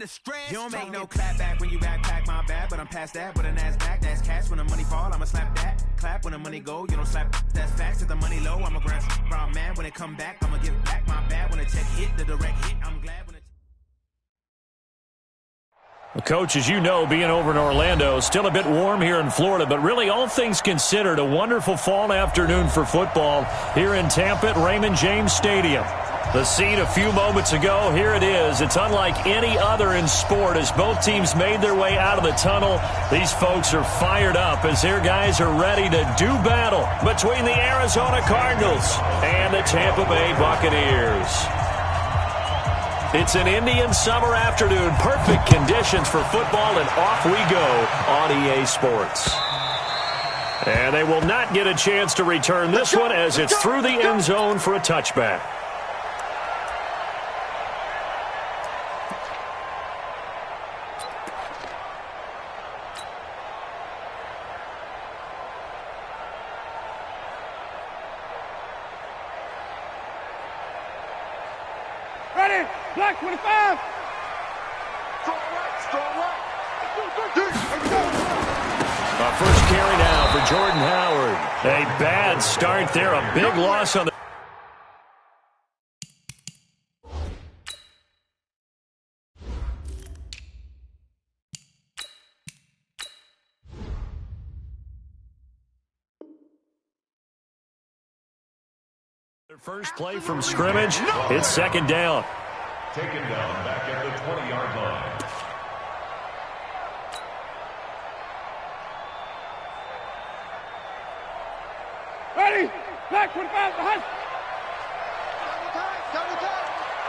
the stress. You don't make no clap back when you backpack, my bad, but I'm past that. With a NASDAQ, that's cash. When the money fall, I'ma slap that. Clap when the money go, you don't slap. That's facts. If the money low, I'ma grab brown man. When it come back, I'ma give back my bad. When the check hit, the direct hit, I'm glad when it. Well, Coach, as you know, being over in Orlando, still a bit warm here in Florida, but really all things considered, a wonderful fall afternoon for football here in Tampa at Raymond James Stadium. The scene a few moments ago, here it is. It's unlike any other in sport as both teams made their way out of the tunnel. These folks are fired up as their guys are ready to do battle between the Arizona Cardinals and the Tampa Bay Buccaneers. It's an Indian summer afternoon, perfect conditions for football, and off we go on EA Sports. And they will not get a chance to return this one as it's through the end zone for a touchback. Ready, black 25. Our first carry now for Jordan Howard. A bad start there, a big loss on the... First play from scrimmage, it's second down. Taken down back at the 20-yard line. Ready, black 25 behind.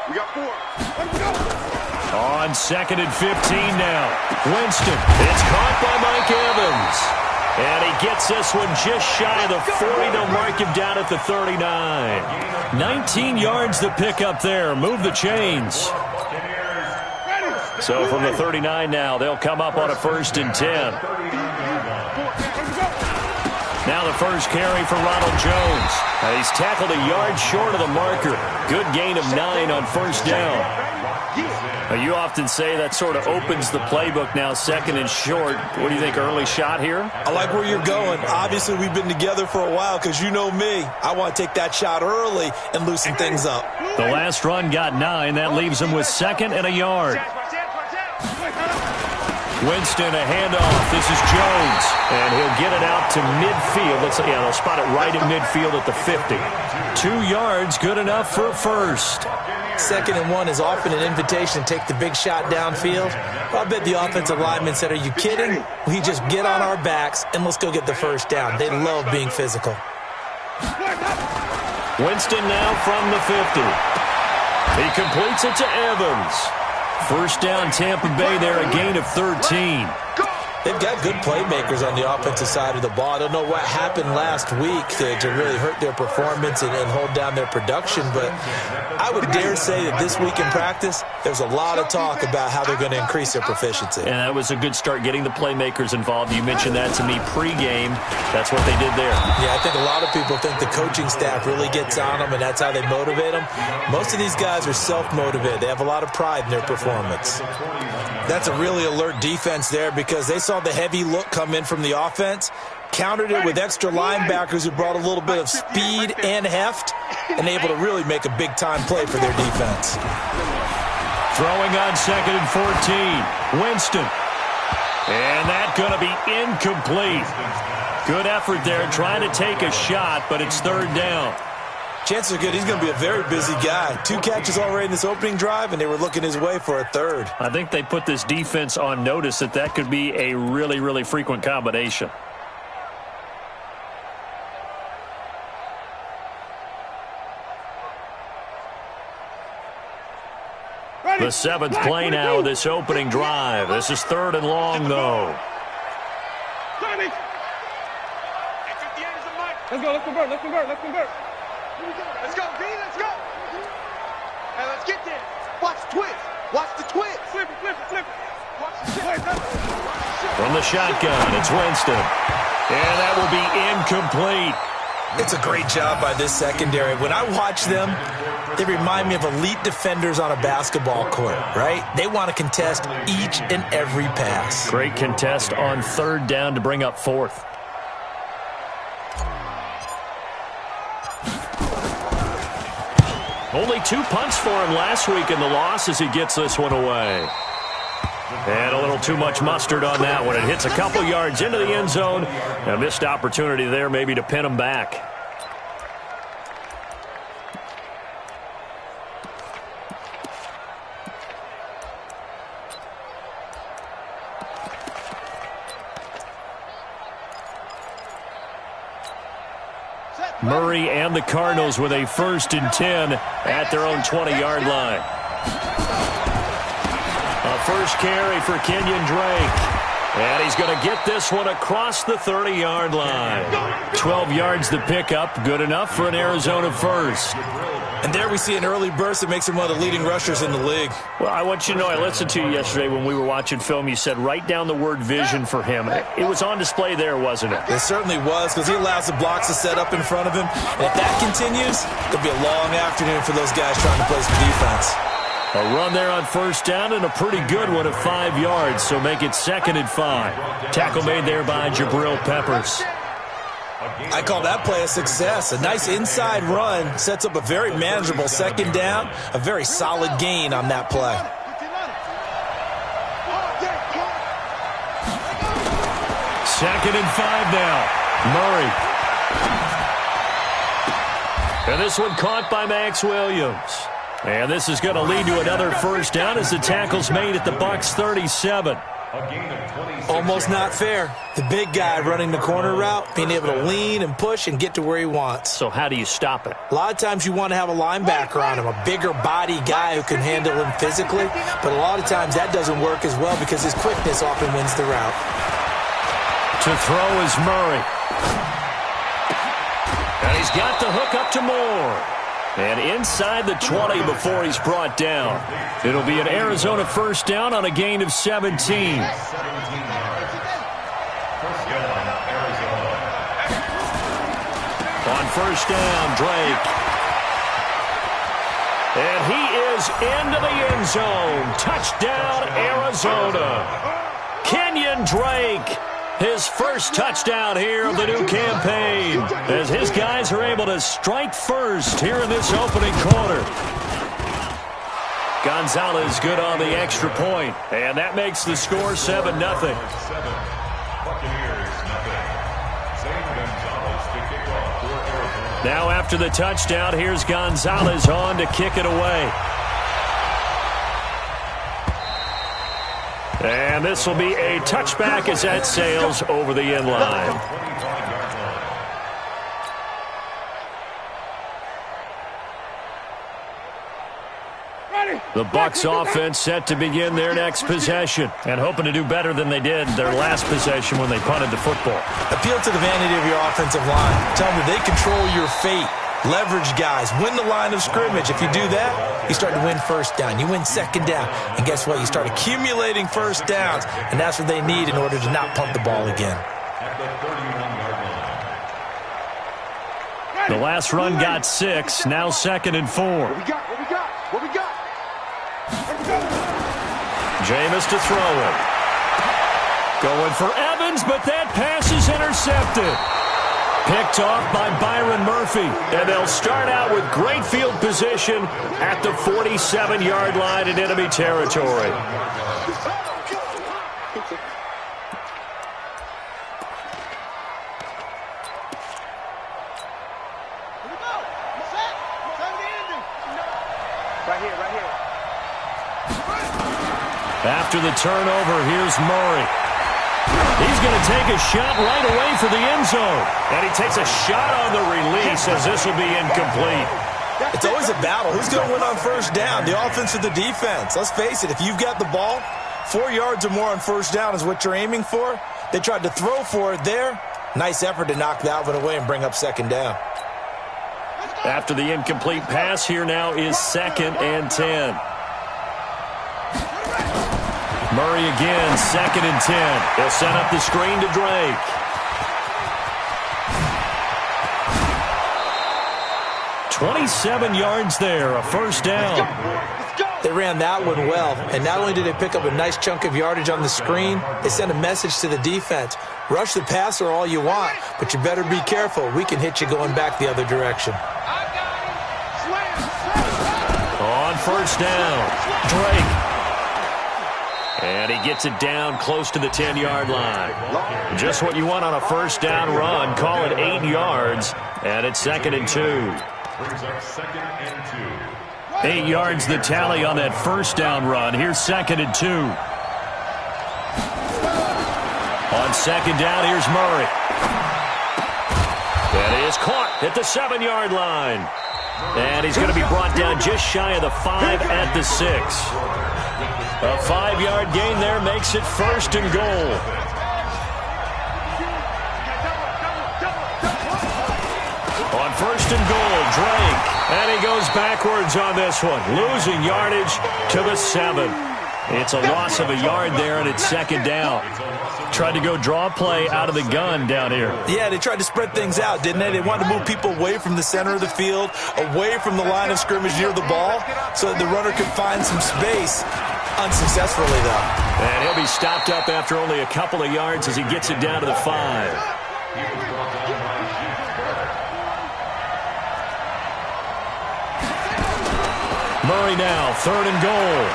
We got 4. Let's go. On second and 15 now. Winston, it's caught by Mike Evans. And he gets this one just shy of the 40. They'll mark him down at the 39. 19 yards to pick up there. Move the chains. So from the 39 now, they'll come up on a 1st and 10. Now the first carry for Ronald Jones. He's tackled a yard short of the marker. Good gain of 9 on first down. You often say that sort of opens the playbook now, 2nd and short. What do you think, early shot here? I like where you're going. Obviously, we've been together for a while because you know me. I want to take that shot early and loosen things up. The last run got 9. That leaves him with 2nd and a yard. Winston, a handoff. This is Jones. And he'll get it out to midfield. They'll spot it right at midfield at the 50. 2 yards, good enough for a first. 2nd and 1 is often an invitation to take the big shot downfield. I bet the offensive lineman said, are you kidding? We just get on our backs and let's go get the first down. They love being physical. Winston now from the 50. He completes it to Evans. First down, Tampa Bay there, a gain of 13. They've got good playmakers on the offensive side of the ball. I don't know what happened last week to really hurt their performance and hold down their production, but I would dare say that this week in practice, there's a lot of talk about how they're going to increase their proficiency. And that was a good start, getting the playmakers involved. You mentioned that to me pregame. That's what they did there. Yeah, I think a lot of people think the coaching staff really gets on them, and that's how they motivate them. Most of these guys are self-motivated. They have a lot of pride in their performance. That's a really alert defense there because they saw the heavy look come in from the offense, countered it with extra linebackers who brought a little bit of speed and heft, and able to really make a big-time play for their defense. Throwing on 2nd and 14. Winston. And that's going to be incomplete. Good effort there trying to take a shot, but it's 3rd down. Chances are good. He's going to be a very busy guy. 2 catches already in this opening drive, and they were looking his way for a 3rd. I think they put this defense on notice that could be a really, really frequent combination. The 7th play now of this opening drive. This is 3rd and long, though. Let's convert. Let's go, B, let's go. Hey, let's get there. Watch the twist. Watch the twist. Flip it. Watch the twist. From the shotgun, it's Winston. And that will be incomplete. It's a great job by this secondary. When I watch them, they remind me of elite defenders on a basketball court, right? They want to contest each and every pass. Great contest on 3rd down to bring up 4th. Only 2 punts for him last week in the loss as he gets this one away. And a little too much mustard on that one. It hits a couple yards into the end zone. A missed opportunity there maybe to pin him back. Murray and the Cardinals with a 1st and 10 at their own 20-yard line. A first carry for Kenyon Drake. And he's going to get this one across the 30-yard line. 12 yards to pick up. Good enough for an Arizona first. And there we see an early burst that makes him one of the leading rushers in the league. Well, I want you to know, I listened to you yesterday when we were watching film. You said write down the word vision for him. It was on display there, wasn't it? It certainly was, because he allows the blocks to set up in front of him. And if that continues, it'll be a long afternoon for those guys trying to play some defense. A run there on 1st down and a pretty good one of 5 yards, so make it 2nd and 5. Tackle made there by Jabril Peppers. I call that play a success. A nice inside run sets up a very manageable 2nd down, a very solid gain on that play. Second and 5 now. Murray. And this one caught by Max Williams. And this is going to lead to another 1st down as the tackle's made at the Bucs 37. Almost not fair. The big guy running the corner route, being able to lean and push and get to where he wants. So how do you stop it? A lot of times you want to have a linebacker on him, a bigger body guy who can handle him physically. But a lot of times that doesn't work as well because his quickness often wins the route. To throw is Murray. And he's got the hook up to Moore. And inside the 20 before he's brought down. It'll be an Arizona 1st down on a gain of 17. On 1st down, Drake. And he is into the end zone. Touchdown, Arizona. Kenyon Drake. His first touchdown here of the new campaign as his guys are able to strike first here in this opening quarter. Gonzalez good on the extra point, and that makes the score 7-0. Now after the touchdown, here's Gonzalez on to kick it away. And this will be a touchback as that sails over the end line. The Bucs offense set to begin their next possession and hoping to do better than they did their last possession when they punted the football. Appeal to the vanity of your offensive line. Tell them that they control your fate. Leverage guys. Win the line of scrimmage. If you do that, you start to win 1st down. You win 2nd down. And guess what? You start accumulating 1st downs. And that's what they need in order to not pump the ball again. The last run got 6. Now 2nd and 4. What we got? What we got? What we got? Jameis to throw it. Going for Evans, but that pass is intercepted. Picked off by Byron Murphy. And they'll start out with great field position at the 47-yard line in enemy territory. After the turnover, here's Murray. He's going to take a shot right away for the end zone. And he takes a shot on the release as this will be incomplete. It's always a battle. Who's going to win on 1st down, the offense or the defense? Let's face it, if you've got the ball, 4 yards or more on 1st down is what you're aiming for. They tried to throw for it there. Nice effort to knock that one away and bring up 2nd down. After the incomplete pass, here now is 2nd and 10. Murray again, 2nd and 10. He'll set up the screen to Drake. 27 yards there, a first down. They ran that one well, and not only did they pick up a nice chunk of yardage on the screen, they sent a message to the defense. Rush the passer all you want, but you better be careful. We can hit you going back the other direction. On first down, Drake. And he gets it down close to the 10-yard line. Just what you want on a first down run. Call it 8 yards, and it's 2nd and 2. Brings up 2nd and 2. 8 yards the tally on that first down run. Here's 2nd and 2. On second down, here's Murray. That is caught at the 7-yard line. And he's going to be brought down just shy of the 5 at the 6. A 5-yard gain there makes it 1st and goal. On 1st and goal, Drake. And he goes backwards on this one, losing yardage to the 7. It's a loss of a yard there, and it's 2nd down. Tried to go draw play out of the gun down here. Yeah, they tried to spread things out, didn't they? They wanted to move people away from the center of the field, away from the line of scrimmage near the ball, so that the runner could find some space. Unsuccessfully, though. And he'll be stopped up after only a couple of yards as he gets it down to the 5. Murray now, 3rd and goal.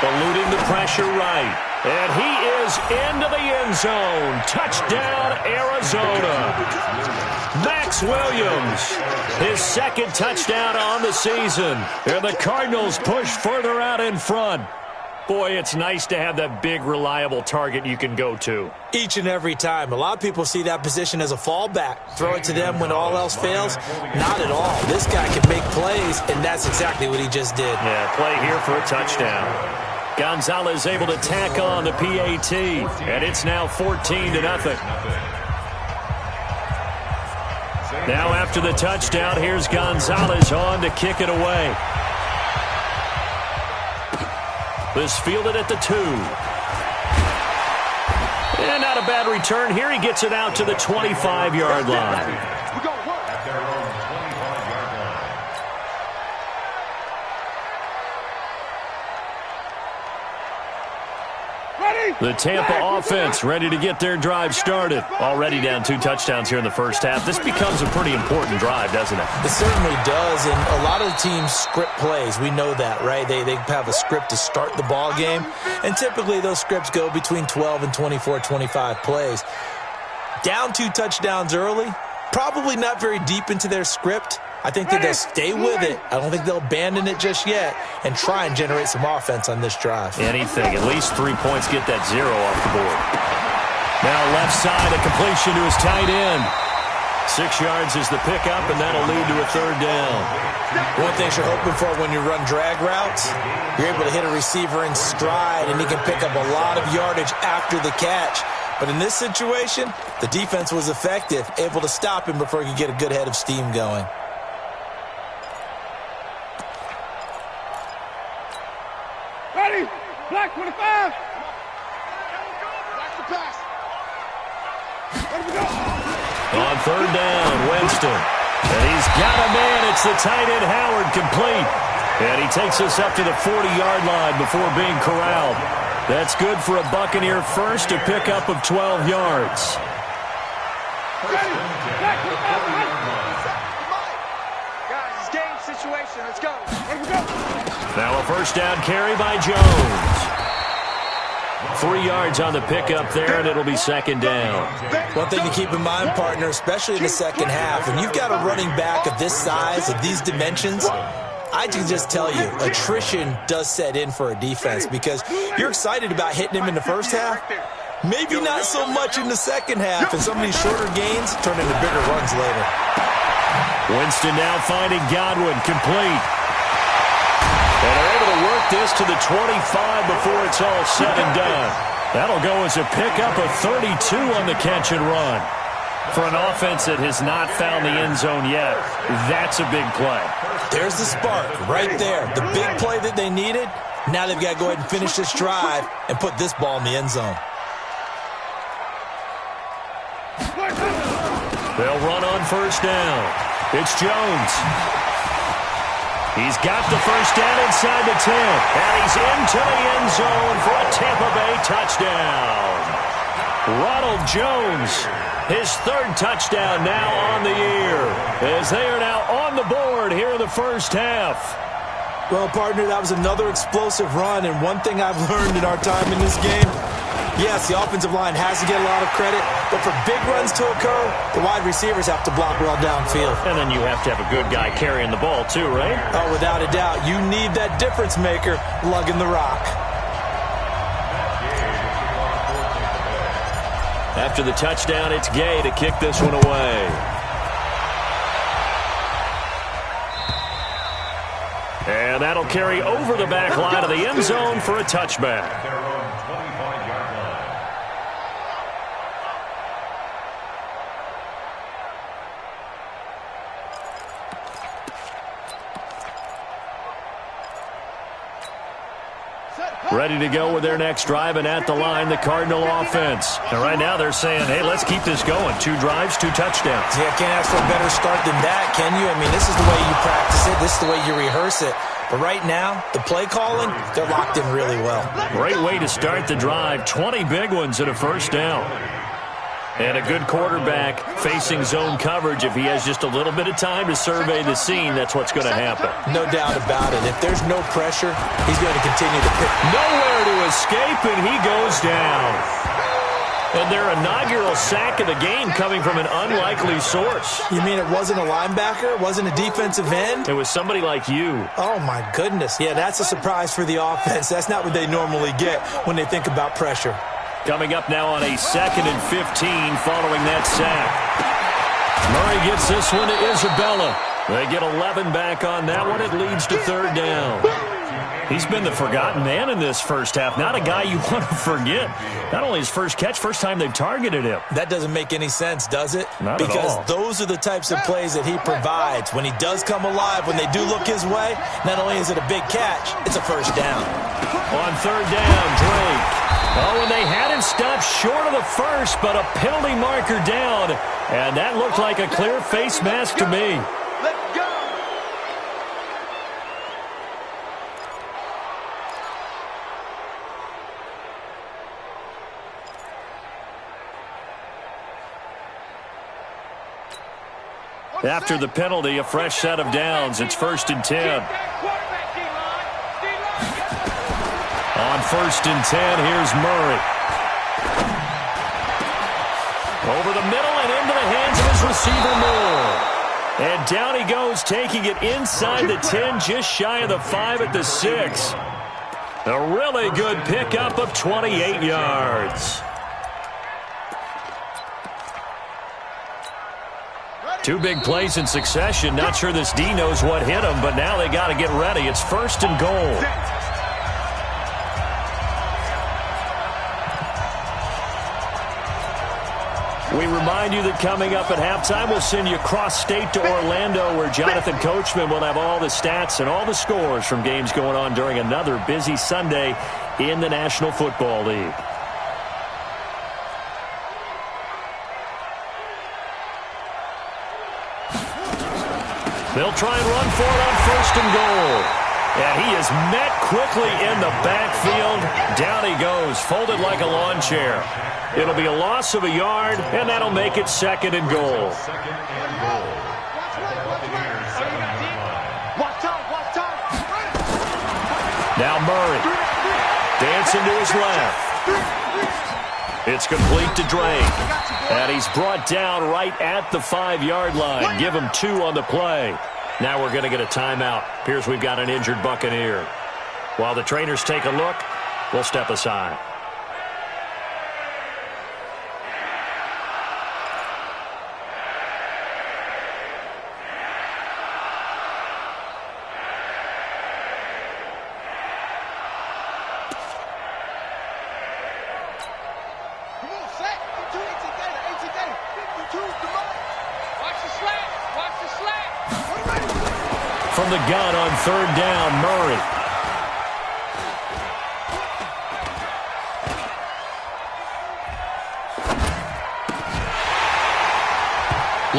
Eluding the pressure right. And he is into the end zone. Touchdown, Arizona. Max Williams, his 2nd touchdown on the season. And the Cardinals push further out in front. Boy, it's nice to have that big, reliable target you can go to. Each and every time. A lot of people see that position as a fallback. Throw it to them when all else fails. Not at all. This guy can make plays, and that's exactly what he just did. Yeah, play here for a touchdown. Gonzalez able to tack on the PAT, and it's now 14-0. Now after the touchdown, here's Gonzalez on to kick it away. This fielded at the 2. And not a bad return here. He gets it out to the 25-yard line. The Tampa offense ready to get their drive started. Already down 2 touchdowns here in the first half. This becomes a pretty important drive, doesn't it? It certainly does, and a lot of the teams script plays. We know that, right? They have a script to start the ball game, and typically those scripts go between 12 and 24, 25 plays. Down 2 touchdowns early, probably not very deep into their script. I think that they'll stay with it. I don't think they'll abandon it just yet and try and generate some offense on this drive. Anything. At least 3 points. Get that 0 off the board. Now left side, a completion to his tight end. 6 yards is the pickup, and that'll lead to a 3rd down. One thing you're hoping for when you run drag routes, you're able to hit a receiver in stride, and he can pick up a lot of yardage after the catch. But in this situation, the defense was effective, able to stop him before he could get a good head of steam going. Ready? Black 25. Black the pass. Ready to go. On 3rd down, Winston. And he's got a man. It's the tight end, Howard, complete. And he takes us up to the 40-yard line before being corralled. That's good for a Buccaneer first, a pickup of 12 yards. Ready? Black 25. Guys, it's game situation. Let's go. Ready to go. Now a first down carry by Jones. 3 yards on the pickup there, and it'll be 2nd down. One thing to keep in mind, partner, especially in the second half, when you've got a running back of this size, of these dimensions, I can just tell you, attrition does set in for a defense because you're excited about hitting him in the first half. Maybe not so much in the second half, and some of these shorter gains turn into bigger runs later. Winston now finding Godwin, complete. And they're able to work this to the 25 before it's all said and done. That'll go as a pickup of 32 on the catch and run. For an offense that has not found the end zone yet, that's a big play. There's the spark right there. The big play that they needed. Now they've got to go ahead and finish this drive and put this ball in the end zone. They'll run on first down. It's Jones. He's got the first down inside the 10. And he's into the end zone for a Tampa Bay touchdown. Ronald Jones, his third touchdown now on the year, as they are now on the board here in the first half. Well, partner, that was another explosive run, and one thing I've learned in our time in this game, yes, the offensive line has to get a lot of credit, but for big runs to occur, the wide receivers have to block well downfield. And then you have to have a good guy carrying the ball too, right? Oh, without a doubt. You need that difference maker lugging the rock. After the touchdown, it's Gay to kick this one away. And that'll carry over the back line of the end zone for a touchback. Ready to go with their next drive, and at the line, the Cardinal offense. And right now they're saying, hey, let's keep this going. 2 drives, 2 touchdowns. Yeah, can't ask for a better start than that, can you? I mean, this is the way you practice it. This is the way you rehearse it. But right now, the play calling, they're locked in really well. Great way to start the drive. 20 big ones and a first down. And a good quarterback facing zone coverage. If he has just a little bit of time to survey the scene, that's what's going to happen. No doubt about it. If there's no pressure, he's going to continue to pick. Nowhere to escape, and he goes down. And their inaugural sack of the game coming from an unlikely source. You mean it wasn't a linebacker? It wasn't a defensive end? It was somebody like you. Oh, my goodness. Yeah, that's a surprise for the offense. That's not what they normally get when they think about pressure. Coming up now on a 2nd and 15 following that sack. Murray gets this one to Isabella. They get 11 back on that one. It leads to 3rd down. He's been the forgotten man in this first half. Not a guy you want to forget. Not only his first catch, first time they've targeted him. That doesn't make any sense, does it? Not at all. Because those are the types of plays that he provides. When he does come alive, when they do look his way, not only is it a big catch, it's a first down. On 3rd down, Drake. Oh, and they had him stopped short of the first, but a penalty marker down. And that looked like a clear face mask to me. Let's go. After the penalty, a fresh set of downs. It's 1st and 10. On 1st and 10, here's Murray. Over the middle and into the hands of his receiver, Moore. And down he goes, taking it inside the 10, just shy of the 5 at the 6. A really good pickup of 28 yards. 2 big plays in succession. Not sure this D knows what hit him, but now they got to get ready. It's 1st and goal. We remind you that coming up at halftime, we'll send you cross-state to Orlando, where Jonathan Coachman will have all the stats and all the scores from games going on during another busy Sunday in the National Football League. They'll try and run for it on 1st and goal. And he is met quickly in the backfield. Down he goes, folded like a lawn chair. It'll be a loss of a yard, and that'll make it 2nd and goal. Now Murray. Dancing to his left. It's complete to Drake. And he's brought down right at the 5-yard line. Give him 2 on the play. Now we're going to get a timeout. Appears we've got an injured Buccaneer. While the trainers take a look, we'll step aside. From the gun on 3rd down, Murray.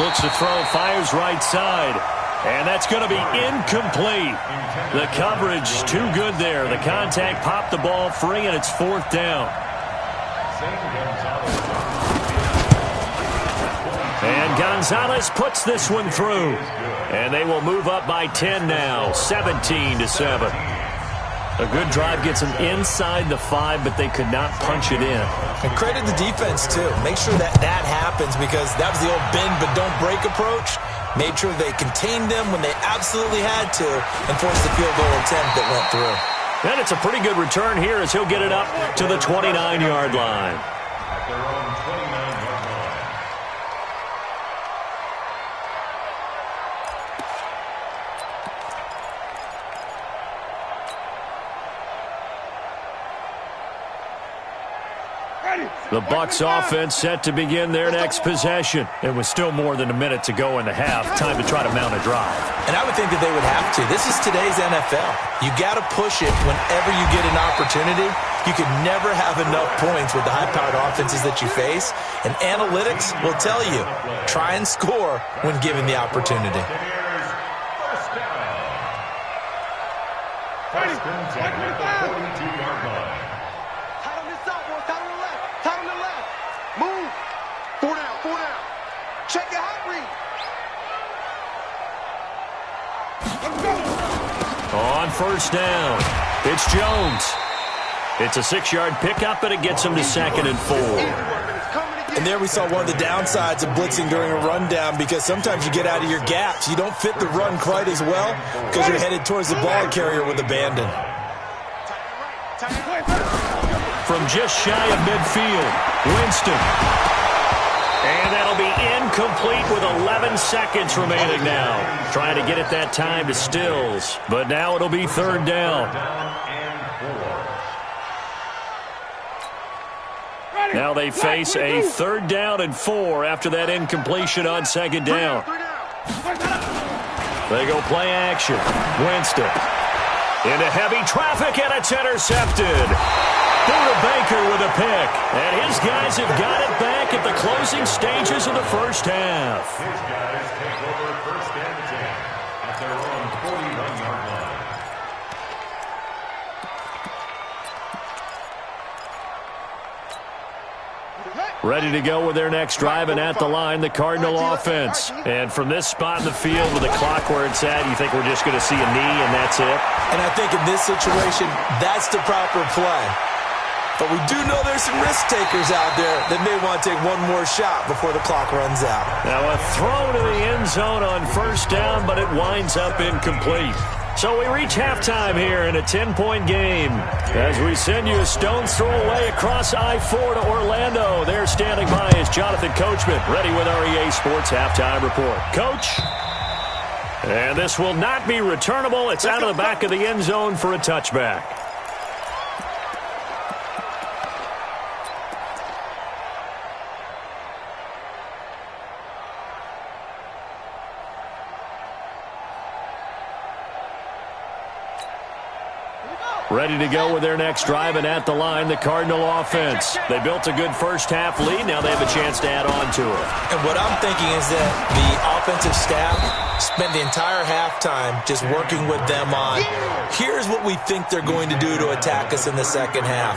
Looks to throw, fires right side. And that's going to be incomplete. The coverage too good there. The contact popped the ball free, and it's 4th down. And Gonzalez puts this one through. And they will move up by 10 now, 17-7. A good drive gets them inside the 5, but they could not punch it in. And credit the defense, too. Make sure that happens, because that was the old bend but don't break approach. Made sure they contained them when they absolutely had to and forced the field goal attempt that went through. And it's a pretty good return here as he'll get it up to the 29-yard line. At their own 29-yard line. The Bucs offense set to begin their next possession. It was still more than a minute to go in the half. Time to try to mount a drive. And I would think that they would have to. This is today's NFL. You got to push it whenever you get an opportunity. You can never have enough points with the high-powered offenses that you face. And analytics will tell you, try and score when given the opportunity. First down. First and 10 at the 42-yard line. Move. 4 down, 4 down. Check your hot read. On first down, it's Jones. It's a 6-yard pickup, but it gets him to 2nd and 4. And there we saw one of the downsides of blitzing during a rundown, because sometimes you get out of your gaps. You don't fit the run quite as well because you're headed towards the ball carrier with abandon. From just shy of midfield, Winston. And that'll be incomplete with 11 seconds remaining now. Trying to get it that time to Stills, but now it'll be 3rd down. Now they face a 3rd down and 4 after that incompletion on 2nd down. They go play action. Winston into heavy traffic, and it's intercepted. Buda Baker with a pick, and his guys have got it back at the closing stages of the first half. His guys take over 1st and 10 at their own 41-yard line. Ready to go with their next drive, and at the line, the Cardinal offense. And from this spot in the field with the clock where it's at, you think we're just going to see a knee and that's it? And I think in this situation, that's the proper play. But we do know there's some risk takers out there that may want to take one more shot before the clock runs out. Now a throw to the end zone on first down, but it winds up incomplete. So we reach halftime here in a 10-point game. As we send you a stone's throw away across I-4 to Orlando. There standing by is Jonathan Coachman, ready with our EA Sports Halftime Report. Coach? And this will not be returnable. It's out of the back of the end zone for a touchback. Ready to go with their next drive, and at the line, the Cardinal offense. They built a good first half lead. Now they have a chance to add on to it. And what I'm thinking is that the offensive staff spent the entire halftime just working with them on, here's what we think they're going to do to attack us in the second half.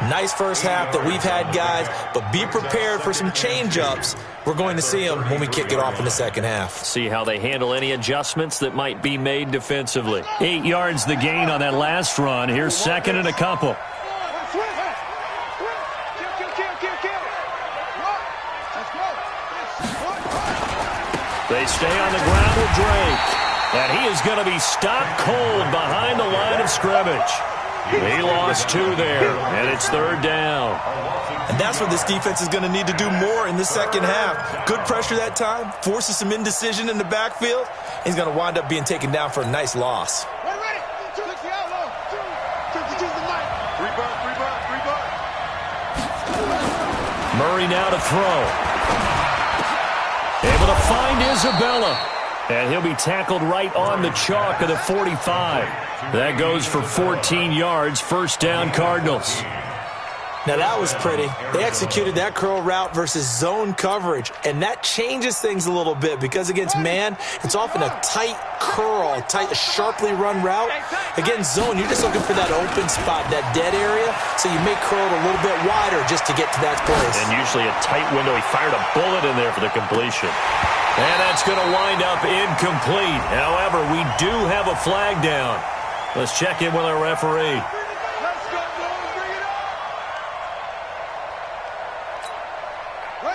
Nice first half that we've had, guys, but be prepared for some change-ups. We're going to see them when we kick it off in the second half. See how they handle any adjustments that might be made defensively. 8 yards the gain on that last run. Here's 2nd and a couple. They stay on the ground with Drake. And he is going to be stopped cold behind the line of scrimmage. He lost 2 there, and it's 3rd down. And that's what this defense is going to need to do more in the second half. Good pressure that time, forces some indecision in the backfield. He's going to wind up being taken down for a nice loss. Murray now to throw. Able to find Isabella. And he'll be tackled right on the chalk of the 45. That goes for 14 yards, first down Cardinals. Now that was pretty. They executed that curl route versus zone coverage, and that changes things a little bit because against man, it's often a tight curl, tight, sharply run route. Against zone, you're just looking for that open spot, that dead area, so you may curl it a little bit wider just to get to that place. And usually a tight window. He fired a bullet in there for the completion. And that's going to wind up incomplete. However, we do have a flag down. Let's check in with our referee.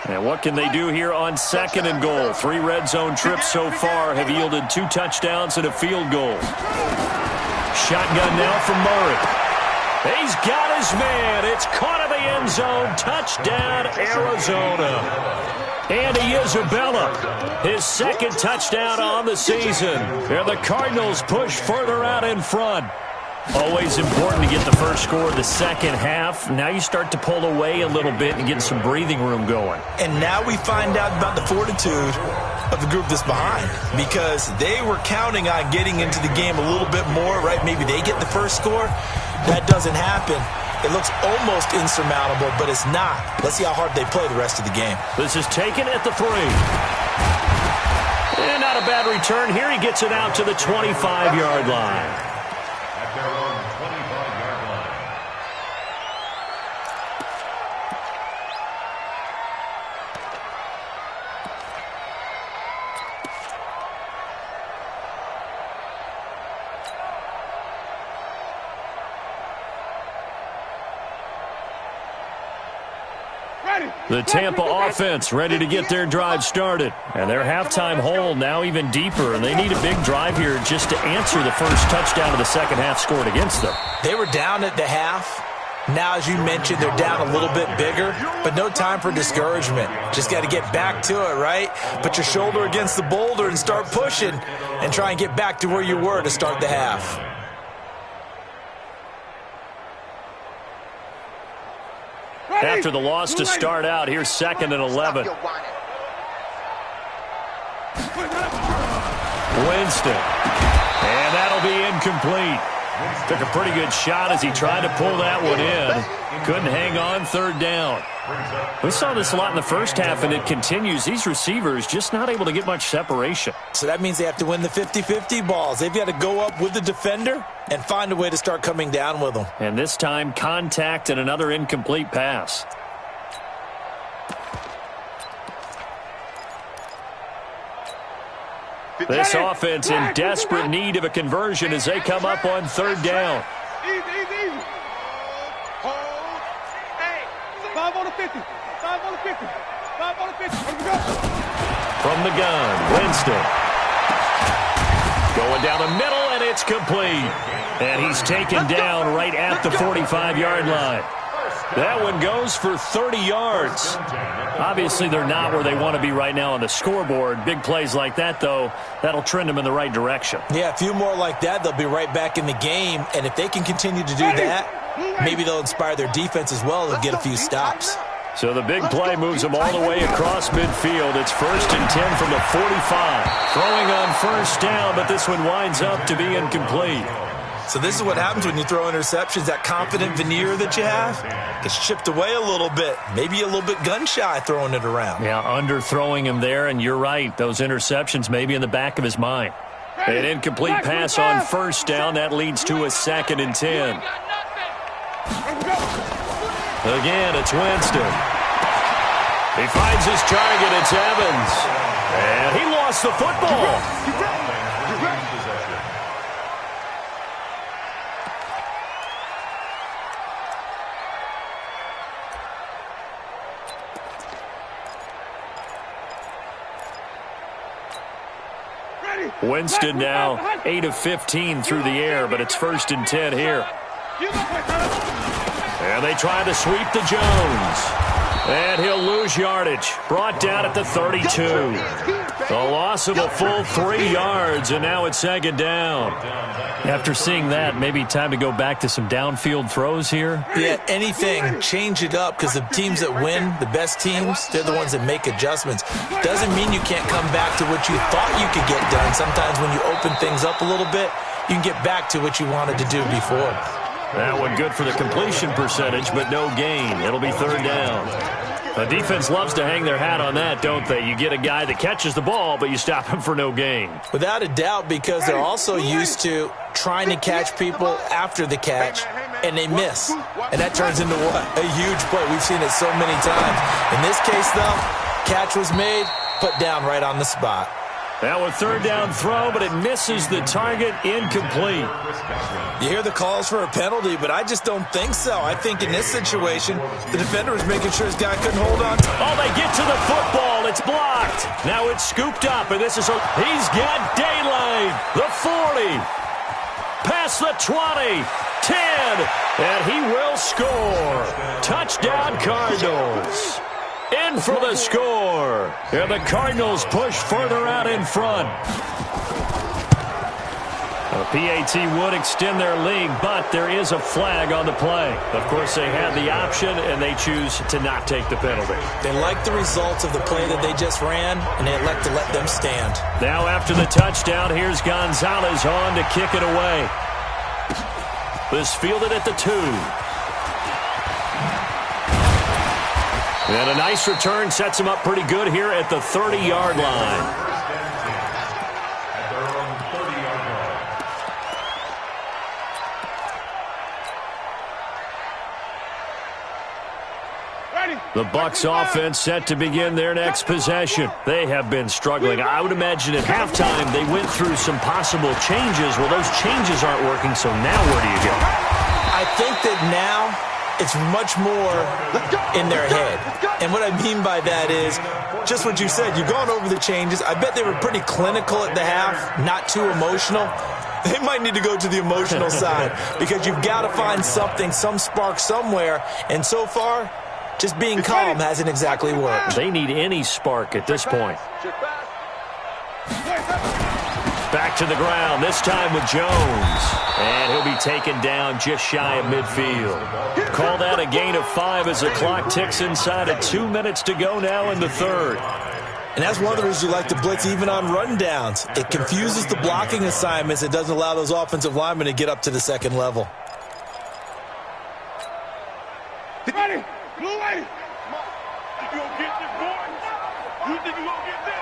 And what can they do here on 2nd and goal? 3 red zone trips so far have yielded 2 touchdowns and a field goal. Shotgun now from Murray. He's got his man. It's caught in the end zone. Touchdown, Arizona. Andy Isabella, his 2nd touchdown on the season. And the Cardinals push further out in front. Always important to get the first score of the second half. Now you start to pull away a little bit and get some breathing room going. And now we find out about the fortitude of the group that's behind, because they were counting on getting into the game a little bit more, right? Maybe they get the first score. That doesn't happen. It looks almost insurmountable, but it's not. Let's see how hard they play the rest of the game. This is taken at the 3. And not a bad return here. He gets it out to the 25-yard line. At their own 25-yard line. The Tampa offense ready to get their drive started. And their halftime hole now even deeper. And they need a big drive here just to answer the first touchdown of the second half scored against them. They were down at the half. Now, as you mentioned, they're down a little bit bigger, but no time for discouragement. Just got to get back to it, right? Put your shoulder against the boulder and start pushing and try and get back to where you were to start the half. After the loss to start out, here's 2nd and 11. Winston. And that'll be incomplete. Took a pretty good shot as he tried to pull that one in. Couldn't hang on 3rd down. We saw this a lot in the first half, and it continues. These receivers just not able to get much separation. So that means they have to win the 50-50 balls. They've got to go up with the defender and find a way to start coming down with them. And this time, contact and another incomplete pass. This offense in desperate need of a conversion as they come up on 3rd down. Easy, easy, easy. Hold. Hey, 5 on the 50. 5 on the 50. 5 on the 50. Let's go. From the gun, Winston. Going down the middle, and it's complete. And he's taken down right at the 45-yard line. That one goes for 30 yards. Obviously, they're not where they want to be right now on the scoreboard. Big plays like that, though, that'll trend them in the right direction. Yeah, a few more like that, they'll be right back in the game. And if they can continue to do that, maybe they'll inspire their defense as well and get a few stops. So the big play moves them all the way across midfield. It's 1st and 10 from the 45. Throwing on 1st down, but this one winds up to be incomplete. So this is what happens when you throw interceptions. That confident veneer that you have gets chipped away a little bit. Maybe a little bit gun-shy throwing it around. Yeah, underthrowing him there, and you're right. Those interceptions may be in the back of his mind. An incomplete pass on 1st down. That leads to a 2nd and 10. Again, it's Winston. He finds his target. It's Evans. And he lost the football. Winston now 8 of 15 through the air, but it's 1st and 10 here. And they try to sweep to Jones. And he'll lose yardage. Brought down at the 32. The loss of a full 3 yards, and now it's 2nd down. After seeing that, maybe time to go back to some downfield throws here. Yeah, anything, change it up, because the teams that win, the best teams, they're the ones that make adjustments. Doesn't mean you can't come back to what you thought you could get done. Sometimes when you open things up a little bit, you can get back to what you wanted to do before. That one good for the completion percentage, but no gain. It'll be third down. The defense loves to hang their hat on that, don't they? You get a guy that catches the ball, but you stop him for no gain. Without a doubt, because they're also used to trying to catch people after the catch, and they miss. And that turns into what? A huge play. We've seen it so many times. In this case, though, catch was made, put down right on the spot. That was third down throw, but it misses the target, incomplete. You hear the calls for a penalty, but I just don't think so. I think in this situation, the defender was making sure his guy couldn't hold on. Oh, they get to the football. It's blocked. Now it's scooped up, and this is he's got daylight. The 40. Past the 20. 10. And he will score. Touchdown, Cardinals. In for the score. And the Cardinals push further out in front. The PAT would extend their lead, but there is a flag on the play. Of course, they had the option, and they choose to not take the penalty. They like the results of the play that they just ran, and they elect to let them stand. Now after the touchdown, here's Gonzalez on to kick it away. This fielded at the 2. And a nice return sets him up pretty good here at the 30-yard line. The Bucs offense set to begin their next possession. They have been struggling. I would imagine at halftime they went through some possible changes. Well, those changes aren't working, so now where do you go? I think that now it's much more in their head. And what I mean by that is just what you said. You've gone over the changes. I bet they were pretty clinical at the half, not too emotional. They might need to go to the emotional side because you've got to find something, some spark somewhere. And so far, just being calm hasn't exactly worked. They need any spark at this point. Back to the ground, this time with Jones. And he'll be taken down just shy of midfield. Call that a gain of 5 as the clock ticks inside of 2 minutes to go now in the third. And that's one of the reasons you like to blitz even on rundowns. It confuses the blocking assignments. It doesn't allow those offensive linemen to get up to the second level. Ready? Blue lady. You gonna get this, boy? You think you gonna get this?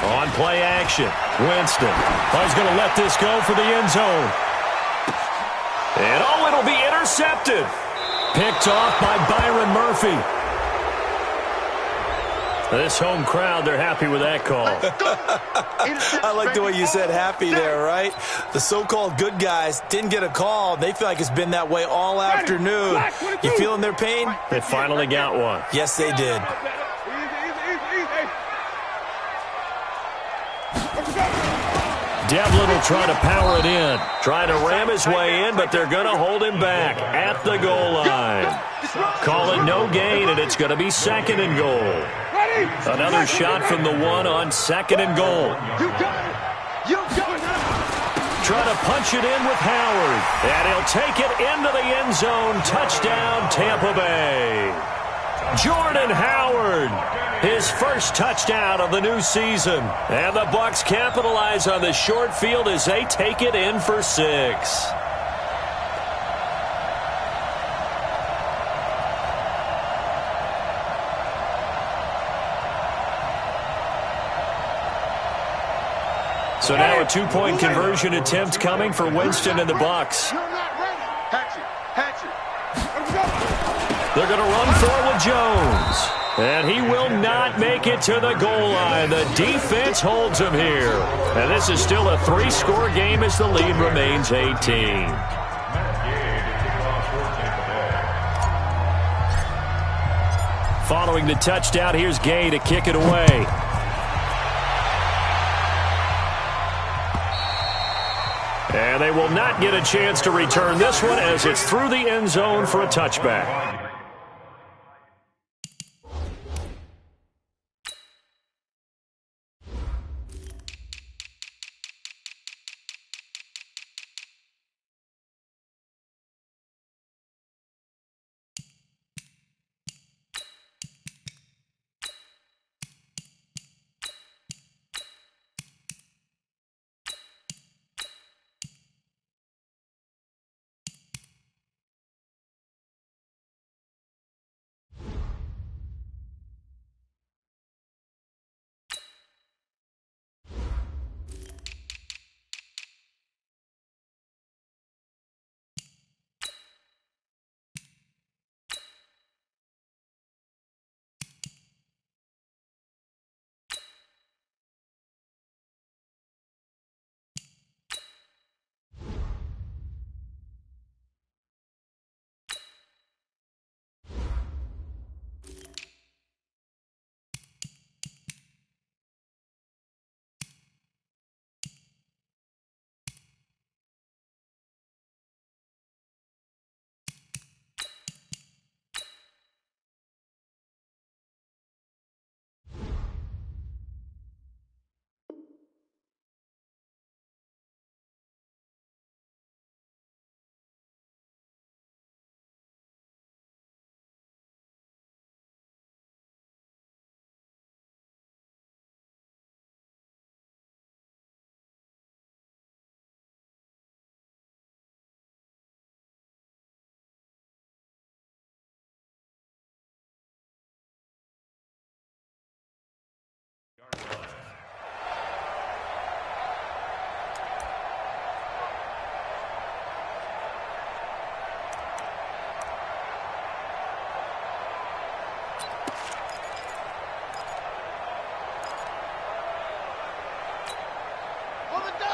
On play action, Winston. He's going to let this go for the end zone. And oh, it'll be intercepted. Picked off by Byron Murphy. This home crowd, they're happy with that call. I like the way you said happy there, right? The so-called good guys didn't get a call. They feel like it's been that way all afternoon. You feeling their pain? They finally got one. Yes, they did. Devlin will try to power it in. Trying to ram his way in, but they're going to hold him back at the goal line. Call it no gain, and it's going to be second and goal. Another shot from the 1 on second and goal. Try to punch it in with Howard. And he'll take it into the end zone. Touchdown, Tampa Bay. Jordan Howard, his first touchdown of the new season. And the Bucs capitalize on the short field as they take it in for 6. So now a 2-point conversion attempt coming for Winston and the Bucs. They're going to run for it with Jones. And he will not make it to the goal line. The defense holds him here. And this is still a 3-score game as the lead remains 18. Following the touchdown, here's Gay to kick it away. And they will not get a chance to return this one as it's through the end zone for a touchback.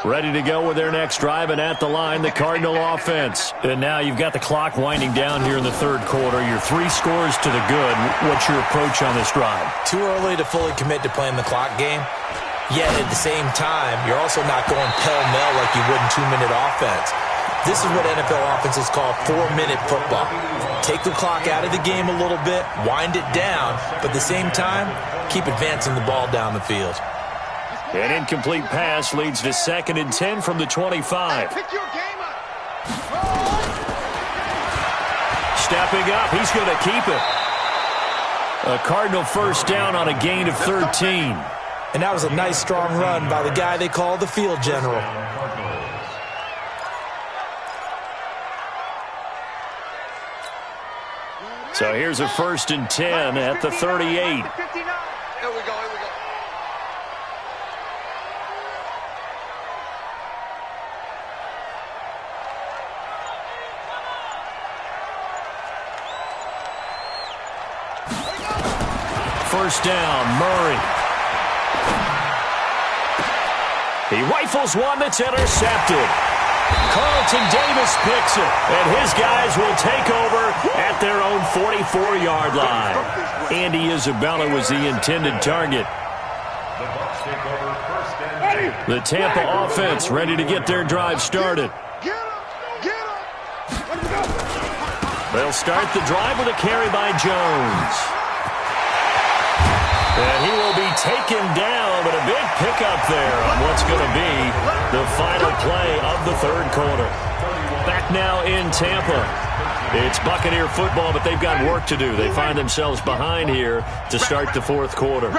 ready to go with their next drive, and at the line, the Cardinal offense. And now you've got the clock winding down here in the third quarter. You're 3 scores to the good. What's your approach on this drive? Too early to fully commit to playing the clock game. Yet at the same time, you're also not going pell-mell like you would in 2-minute offense. This is what NFL offenses call 4-minute football. Take the clock out of the game a little bit, wind it down, but at the same time, keep advancing the ball down the field. An incomplete pass leads to 2nd and 10 from the 25. Pick your game up. Stepping up, he's going to keep it. A Cardinal first down on a gain of 13. And that was a nice, strong run by the guy they call the field general. So here's a 1st and 10 at the 38. Here we go, here we go. First down, Murray. He rifles one that's intercepted. Carlton Davis picks it, and his guys will take over at their own 44-yard line. Andy Isabella was the intended target. The Tampa offense ready to get their drive started. They'll start the drive with a carry by Jones. And he will be taken down, but a big pickup there on what's going to be the final play of the third quarter. Back now in Tampa. It's Buccaneer football, but they've got work to do. They find themselves behind here to start the fourth quarter.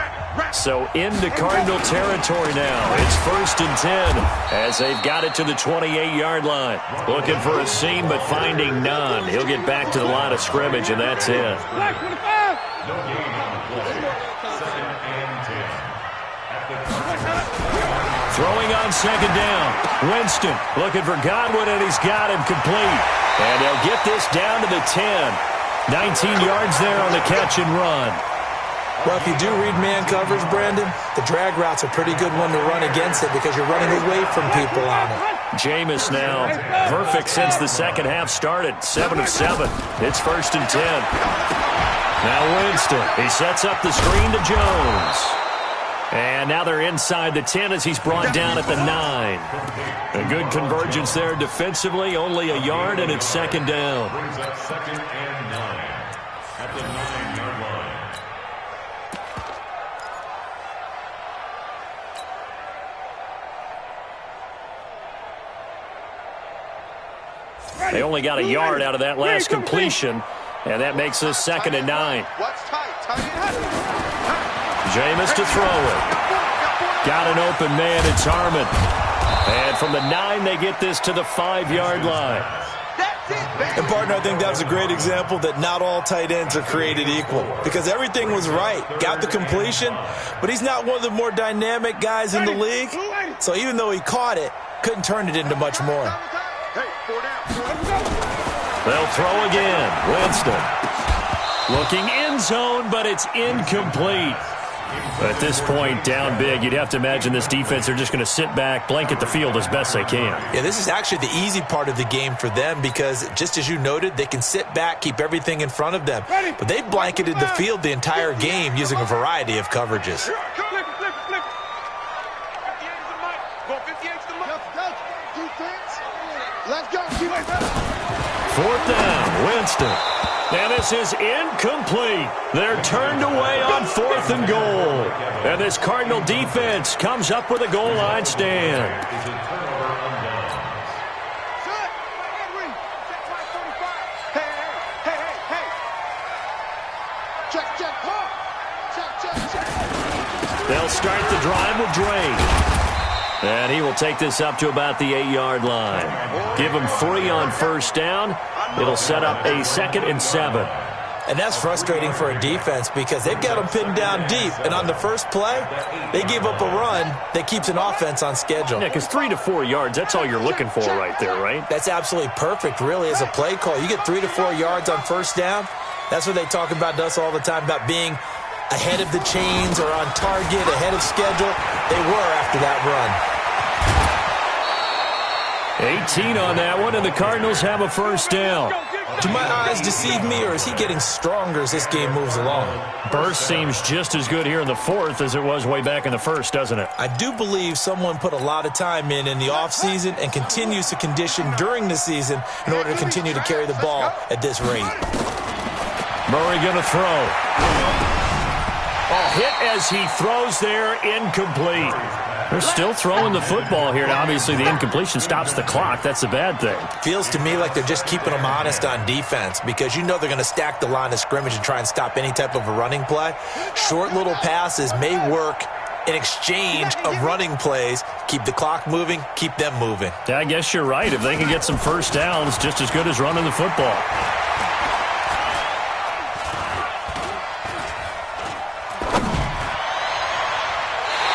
So into Cardinal territory now. It's 1st and 10 as they've got it to the 28-yard line. Looking for a seam, but finding none. He'll get back to the line of scrimmage, and that's it. Throwing on 2nd down. Winston looking for Godwin, and he's got him complete. And they'll get this down to the 10. 19 yards there on the catch and run. Well, if you do read man coverage, Brandon, the drag route's a pretty good one to run against it because you're running away from people on it. Jameis now perfect since the second half started. 7 of 7. It's 1st and 10. Now Winston. He sets up the screen to Jones. And now they're inside the 10 as he's brought down at the 9. A good convergence there defensively, only a yard, and it's 2nd down. Brings up 2nd and 9 at the 9-yard line. They only got a yard out of that last completion, and that makes this 2nd and 9. What's tight? Jameis to throw it. Got an open man. It's Harmon. And from the 9, they get this to the 5-yard line. And, partner, I think that was a great example that not all tight ends are created equal because everything was right. Got the completion, but he's not one of the more dynamic guys in the league. So even though he caught it, couldn't turn it into much more. They'll throw again. Winston. Looking end zone, but it's incomplete. At this point, down big, you'd have to imagine this defense, they're just going to sit back, blanket the field as best they can. Yeah, this is actually the easy part of the game for them because, just as you noted, they can sit back, keep everything in front of them. But they've blanketed the field the entire game using a variety of coverages. Fourth down, Winston. And this is incomplete. They're turned away on 4th and goal. And this Cardinal defense comes up with a goal line stand. They'll start the drive with Drake. And he will take this up to about the 8-yard line. Give him 3 on first down. It'll set up a 2nd and 7. And that's frustrating for a defense because they've got them pinned down deep. And on the first play, they give up a run that keeps an offense on schedule. Yeah, because 3 to 4 yards, that's all you're looking for right there, right? That's absolutely perfect, really, as a play call. You get 3 to 4 yards on first down. That's what they talk about to us all the time, about being ahead of the chains or on target, ahead of schedule. They were after that run. 18 on that one, and the Cardinals have a first down. Do my eyes deceive me, or is he getting stronger as this game moves along? Burst seems just as good here in the fourth as it was way back in the first, doesn't it? I do believe someone put a lot of time in the offseason and continues to condition during the season in order to continue to carry the ball at this rate. Murray going to throw. Hit as he throws there, incomplete. They're still throwing the football here. Now, obviously, the incompletion stops the clock. That's a bad thing. Feels to me like they're just keeping them honest on defense because you know they're going to stack the line of scrimmage and try and stop any type of a running play. Short little passes may work in exchange of running plays. Keep the clock moving, keep them moving. Yeah, I guess you're right. If they can get some first downs, just as good as running the football.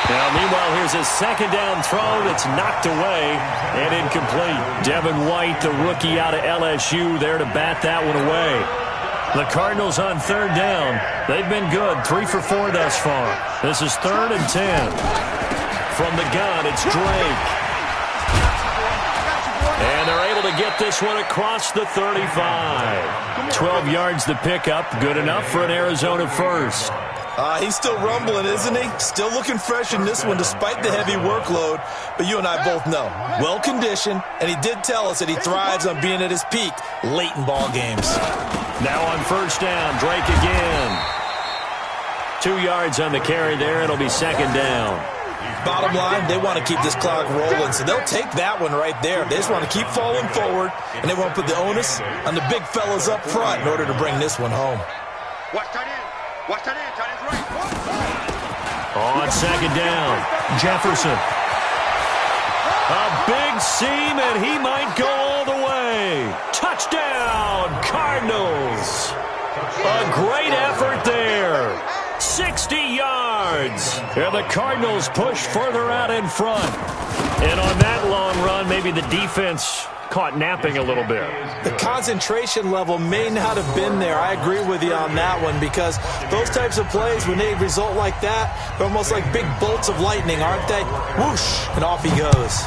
Now, meanwhile, here's a second down throw that's knocked away and incomplete. Devin White, the rookie out of LSU, there to bat that one away. The Cardinals on third down. They've been good, 3 for 4 thus far. This is 3rd and 10. From the gun, it's Drake. And they're able to get this one across the 35. 12 yards the pickup, good enough for an Arizona first. He's still rumbling, isn't he? Still looking fresh in this one despite the heavy workload. But you and I both know, well-conditioned, and he did tell us that he thrives on being at his peak late in ball games. Now on first down, Drake again. 2 yards on the carry there. It'll be second down. Bottom line, they want to keep this clock rolling, so they'll take that one right there. They just want to keep falling forward, and they want to put the onus on the big fellas up front in order to bring this one home. Watch tight end. Watch tight end. Tight end's right. On second down, Jefferson. A big seam, and he might go all the way. Touchdown, Cardinals. A great effort there. 60 yards. And the Cardinals push further out in front. And on that long run, maybe the defense caught napping a little bit. The concentration level may not have been there. I agree with you on that one because those types of plays, when they result like that, they're almost like big bolts of lightning, aren't they? Whoosh, and off he goes.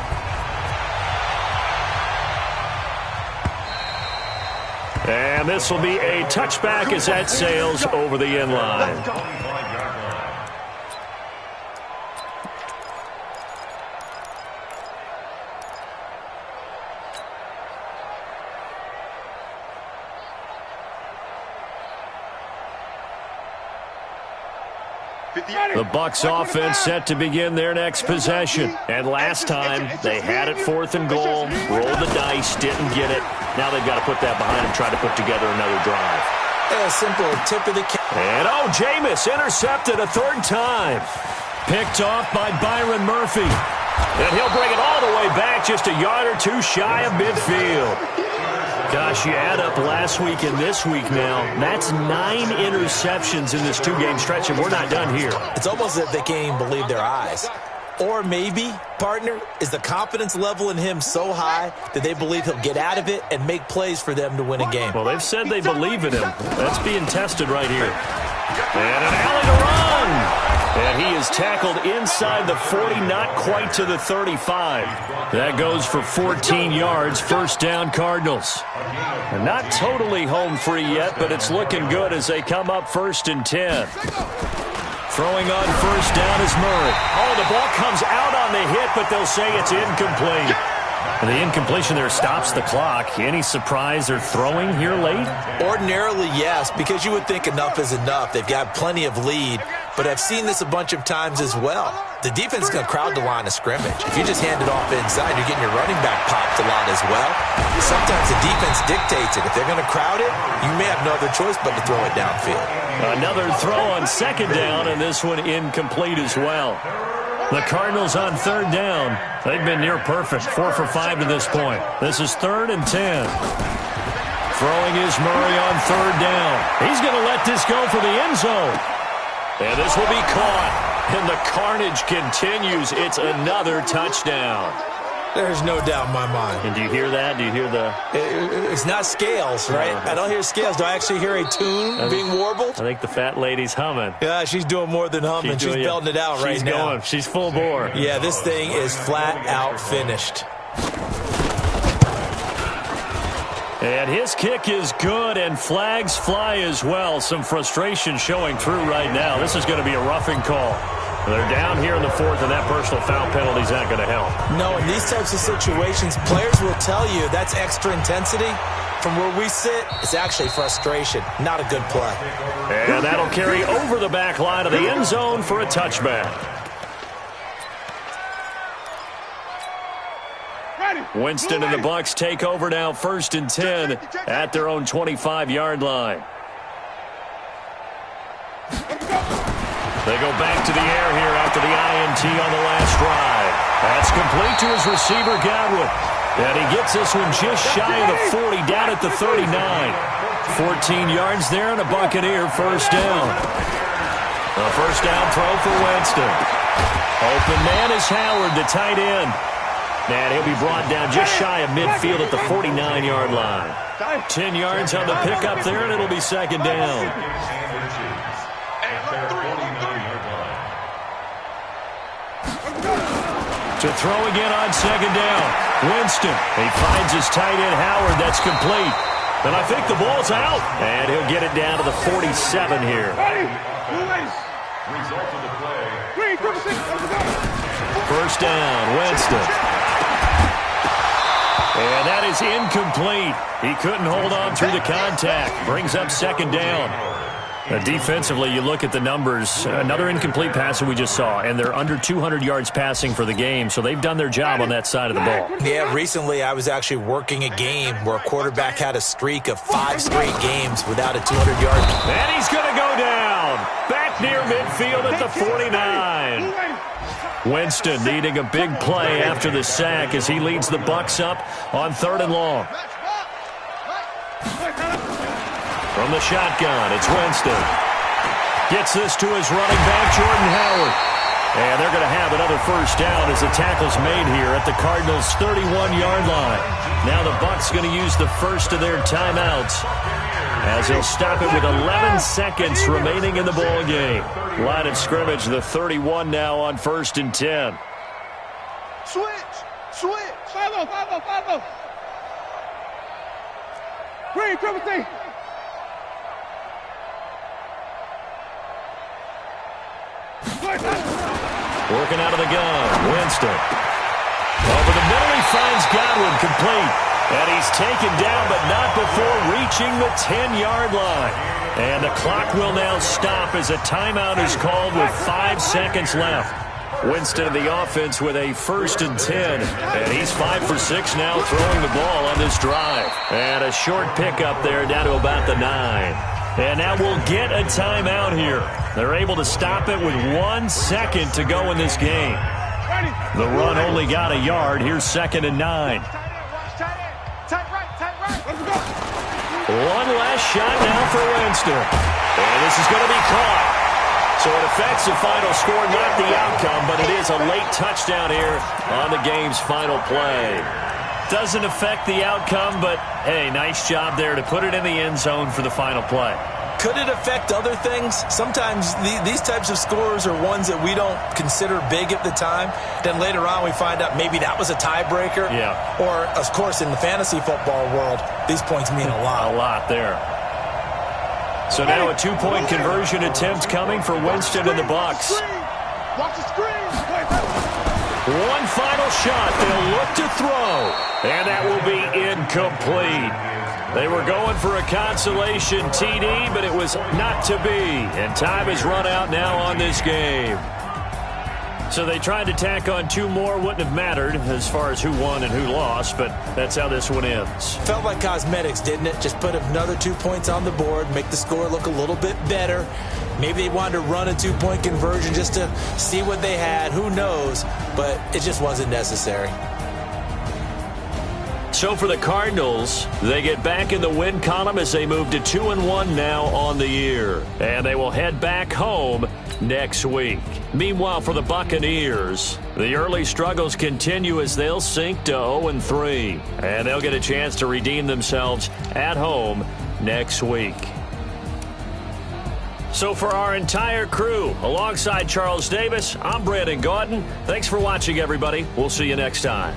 And this will be a touchback as that sails over the end line. The Bucs offense set to begin their next possession. And last time, they had it 4th and goal, rolled the dice, didn't get it. Now they've got to put that behind them, try to put together another drive. A simple tip of the cap. And, Jameis intercepted a 3rd time. Picked off by Byron Murphy. And he'll bring it all the way back, just a yard or two shy of midfield. Gosh, you add up last week and this week now, that's 9 interceptions in this 2-game stretch, and we're not done here. It's almost as if they can't even believe their eyes. Or maybe, partner, is the confidence level in him so high that they believe he'll get out of it and make plays for them to win a game. Well, they've said they believe in him. That's being tested right here. And an alley to run. And he is tackled inside the 40, not quite to the 35. That goes for 14 yards, first down Cardinals. And not totally home free yet, but it's looking good as they come up 1st and 10. Throwing on first down is Murray. The ball comes out on the hit, but they'll say it's incomplete. And the incompletion there stops the clock. Any surprise they're throwing here late? Ordinarily, yes, because you would think enough is enough. They've got plenty of lead, but I've seen this a bunch of times as well. The defense is going to crowd the line of scrimmage. If you just hand it off inside, you're getting your running back popped a lot as well. Sometimes the defense dictates it. If they're going to crowd it, you may have no other choice but to throw it downfield. Another throw on second down, and this one incomplete as well. The Cardinals on third down. They've been near perfect, 4 for 5 to this point. This is 3rd and 10. Throwing is Murray on third down. He's going to let this go for the end zone. And this will be caught. And the carnage continues. It's another touchdown. There's no doubt in my mind. And do you hear that? Do you hear the... It's not scales, right? I don't hear scales. Do I actually hear a tune being warbled? I think the fat lady's humming. Yeah, she's doing more than humming. She's belting it out right now. She's full bore. Yeah, this thing is flat out finished. And his kick is good, and flags fly as well. Some frustration showing through right now. This is going to be a roughing call. They're down here in the fourth, and that personal foul penalty is not going to help. No, in these types of situations, players will tell you that's extra intensity. From where we sit, it's actually frustration. Not a good play. And that'll carry over the back line of the end zone for a touchback. Winston and the Bucs take over now, 1st and 10 at their own 25-yard line. They go back to the air here after the INT on the last drive. That's complete to his receiver, Godwin. And he gets this one just shy of the 40, down at the 39. 14 yards there and a Buccaneer first down. A first down throw for Winston. Open man is Howard, the tight end. And he'll be brought down just shy of midfield at the 49-yard line. 10 yards on the pickup there, and it'll be second down. To throw again on second down. Winston, he finds his tight end Howard. That's complete. And I think the ball's out. And he'll get it down to the 47 here. Result of the play. First down, Winston. And that is incomplete. He couldn't hold on through the contact. Brings up second down. Defensively, you look at the numbers. Another incomplete pass that we just saw, and they're under 200 yards passing for the game, so they've done their job on that side of the ball. Yeah, recently I was actually working a game where a quarterback had a streak of 5 straight games without a 200-yard. And he's going to go down. Back near midfield at the 49. Winston needing a big play after the sack as he leads the Bucs up on 3rd and long. From the shotgun, it's Winston. Gets this to his running back, Jordan Howard. And they're going to have another first down as the tackle's made here at the Cardinals' 31-yard line. Now the Bucs going to use the first of their timeouts as they'll stop it with 11 seconds remaining in the ball game. Line of scrimmage, the 31 now on 1st and 10. Switch. Follow. Green, triple T. Working out of the gun, Winston. Over the middle, he finds Godwin complete. And he's taken down, but not before reaching the 10-yard line. And the clock will now stop as a timeout is called with 5 seconds left. Winston of the offense with a 1st and 10. And he's 5 for 6 now throwing the ball on this drive. And a short pickup there down to about the 9. And now we'll get a timeout here. They're able to stop it with 1 second to go in this game. The run only got a yard. Here's 2nd and 9. One last shot now for Winston. And this is going to be caught. So it affects the final score, not the outcome, but it is a late touchdown here on the game's final play. Doesn't affect the outcome, but, hey, nice job there to put it in the end zone for the final play. Could it affect other things? Sometimes these types of scores are ones that we don't consider big at the time. Then later on we find out maybe that was a tiebreaker. Yeah. Or, of course, in the fantasy football world, these points mean a lot. A lot there. So now a 2-point conversion attempt coming for Winston and the Bucs. Watch the screen. One final shot. They'll look to throw. And that will be incomplete. They were going for a consolation TD, but it was not to be. And time has run out now on this game. So they tried to tack on 2 more. Wouldn't have mattered as far as who won and who lost, but that's how this one ends. Felt like cosmetics, didn't it? Just put another 2 points on the board, make the score look a little bit better. Maybe they wanted to run a 2-point conversion just to see what they had. Who knows? But it just wasn't necessary. So for the Cardinals, they get back in the win column as they move to 2-1 now on the year. And they will head back home next week. Meanwhile, for the Buccaneers, the early struggles continue as they'll sink to 0-3. And they'll get a chance to redeem themselves at home next week. So for our entire crew, alongside Charles Davis, I'm Brandon Gaudin. Thanks for watching, everybody. We'll see you next time.